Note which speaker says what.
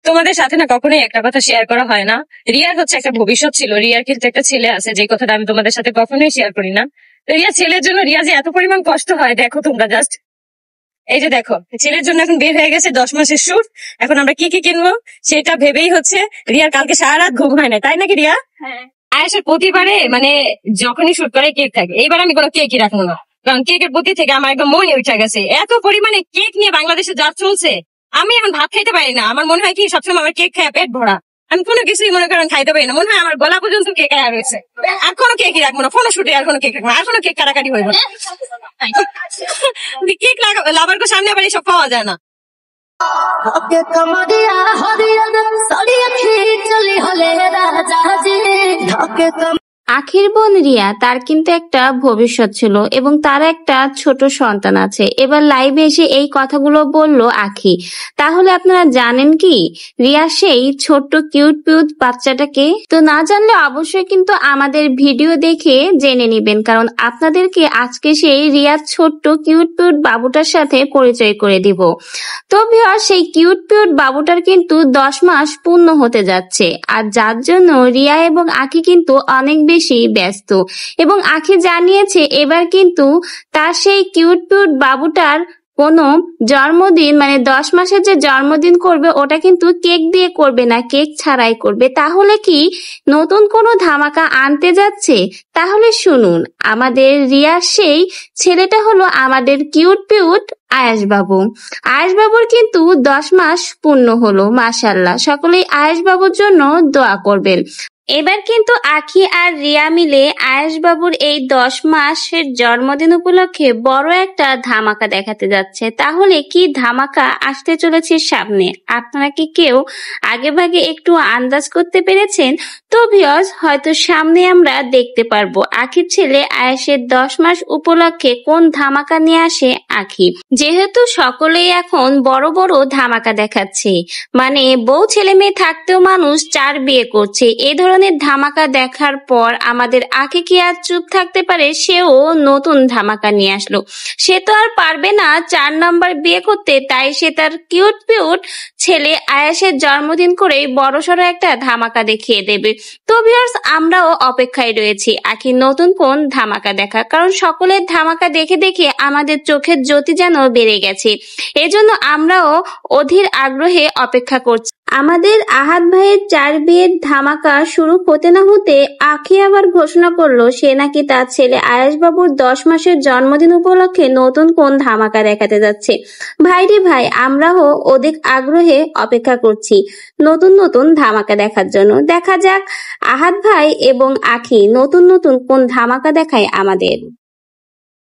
Speaker 1: তোমাদের সাথে না কখনোই একটা কথা শেয়ার করা হয় না। রিয়ার হচ্ছে একটা ভবিষ্যৎ ছিল, রিয়ার কিন্তু একটা ছেলে আছে, যে কথাটা আমি তোমাদের সাথে কখনোই শেয়ার করি না। রিয়া ছেলের জন্য রিয়া যে এত পরিমাণ কষ্ট হয় দেখো তোমরা জাস্ট। এই যে দেখো, ছেলের জন্য এখন বের হয়ে গেছে 10 মাসের শুট। এখন আমরা কি কি কিনবো সেটা ভেবেই হচ্ছে রিয়ার কালকে সারা রাত ঘুম হয় না, তাই নাকি রিয়া? আয়েশের প্রতিবারে মানে যখনই শুট করে কেক থাকে, এইবার আমি কোনো কেকই রাখবো না, কারণ কেকের প্রতি থেকে আমার একদম মনে উঠে গেছে। এত পরিমাণে কেক নিয়ে বাংলাদেশে যা চলছে, আমি এখন ভাত খাইতে পারি না। আমার মনে হয় কি সবসময় আমার কেক খায় পেট ভরা, আমি কোনো কিছুই মনে করেন খাইতে পারি না। মনে হয় আমার গলা পর্যন্ত কেক আয়া রয়েছে। আর কোনো কেকই রাখবো না, কোনো শুটে আর কোনো কেক রাখবো না, আর কোনো কেক কাটাকাটি হইব না। কেক লাভার কো সামনে আবার এসব পাওয়া যায় না।
Speaker 2: আখির বোন রিয়া, তার কিন্তু একটা ভবিষ্যৎ ছিল এবং তার একটা ছোট সন্তান আছে। এবার লাইভে এসে এই কথাগুলো বলল আখি। তাহলে আপনারা জানেন কি রিয়া সেই ছোট্ট কিউট পিউট বাচ্চাটাকে? তো না জানলে অবশ্যই কিন্তু আমাদের ভিডিও দেখে জেনে নিবেন, কারণ আপনাদেরকে আজকে সেই রিয়ার ছোট্ট কিউট পিউট বাবুটার সাথে পরিচয় করে দিব। তো ভিউয়ার, সেই কিউট পিউট বাবুটার কিন্তু 10 মাস পূর্ণ হতে যাচ্ছে, আর যার জন্য রিয়া এবং আখি কিন্তু অনেক বেশি ব্যস্ত। এবং আখি জানিয়েছে এবার কিন্তু তার সেই কিউট পিউট বাবুটার কোনো জন্মদিন মানে 10 মাসের যে জন্মদিন করবে ওটা কিন্তু কেক দিয়ে করবে না, কেক ছাড়াই করবে। তাহলে কি নতুন কোনো ধামাকা আনতে যাচ্ছে? তাহলে শুনুন, আমাদের রিয়ার সেই ছেলেটা হলো আমাদের কিউট পিউট আয়েশ বাবু। আয়েশ বাবুর কিন্তু 10 মাস পূর্ণ হলো, মাশাআল্লাহ। সকলেই আয়েশ বাবুর জন্য দোয়া করবেন। এবার কিন্তু আখি আর রিয়া মিলে আয়েশ বাবুর এই 10 মাসের জন্মদিন উপলক্ষে বড় একটা ধামাকা দেখাতে যাচ্ছে। তাহলে কি ধামাকা আসতে চলেছে সামনে? আপনারা কি কেউ আগে ভাগে একটু আন্দাজ করতে পেরেছেন? তো ভিউয়ার্স, হয়তো সামনে আমরা দেখতে পারবো আখির ছেলে আয়েশের 10 মাস উপলক্ষে কোন ধামাকা নিয়ে আসে আখি। যেহেতু সকলেই এখন বড় বড় ধামাকা দেখাচ্ছে, মানে বউ ছেলে মেয়ে থাকতেও মানুষ 4 বিয়ে করছে, এই ধরনের ধামাকা দেখার পর আমাদের আখি কি আর চুপ থাকতে পারে? সেও নতুন ধামাকা নিয়ে আসলো। সে তো আর পারবে না 4 নাম্বার বিয়ে করতে, তাই সে তার কিউট পিউট ছেলে আয়েশের জন্মদিন করে বড়সড় একটা ধামাকা দেখিয়ে দেবে। তো ভিউয়ার্স, আমরাও অপেক্ষায় রয়েছি আখির নতুন কোন ধামাকা দেখা, কারণ সকলের ধামাকা দেখে দেখে আমাদের চোখের জ্যোতি যেন বেড়ে গেছে। এজন্য আমরাও অধীর আগ্রহে অপেক্ষা করছি। আমাদের আহাদ ভাইয়ের 4 বিয়ের ধামাকা শুরু হতে না হতে আখি আবার ঘোষণা করলো সে নাকি তার ছেলে আয়েশ বাবুর 10 মাসের জন্মদিন উপলক্ষে নতুন কোন ধামাকা দেখাতে যাচ্ছে। ভাইরে ভাই, আমরাও অধিক আগ্রহে অপেক্ষা করছি নতুন নতুন ধামাকা দেখার জন্য। দেখা যাক আহাদ ভাই এবং আখি নতুন নতুন কোন ধামাকা দেখায় আমাদের।